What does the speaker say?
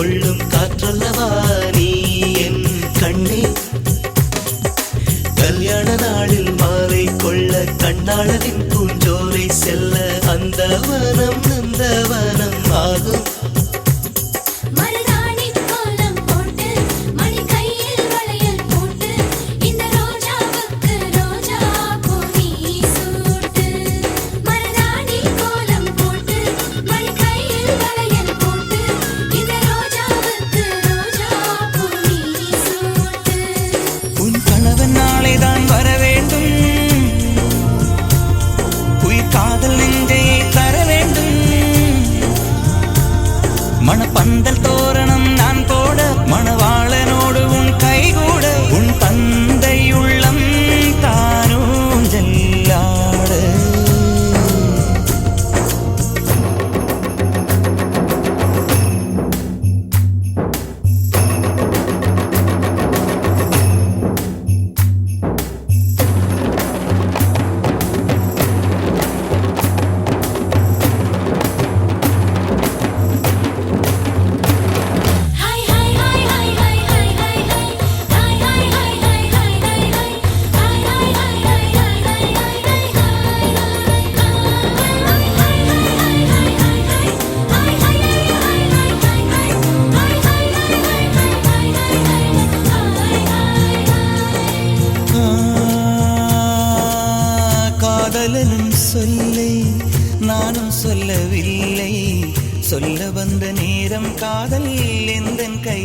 கொள்ளும் காற்றல்லவா நீ என் கண்ணே. கல்யாண நாளில் மாலை கொள்ள கண்ணாளரின் பூஞ்சோலை செல்ல அந்த வனம் நந்தவனம் ஆகும். மணப்பந்தல் தோரணம் நான் போட மணவாளனோடு உன் கைகூட உன் தந்தை உள்ளம் தானூஞ்செல்லாட. காதலனும் சொல்லை நானும் சொல்லவில்லை, சொல்ல வந்த நேரம் காதல் எந்தன் கை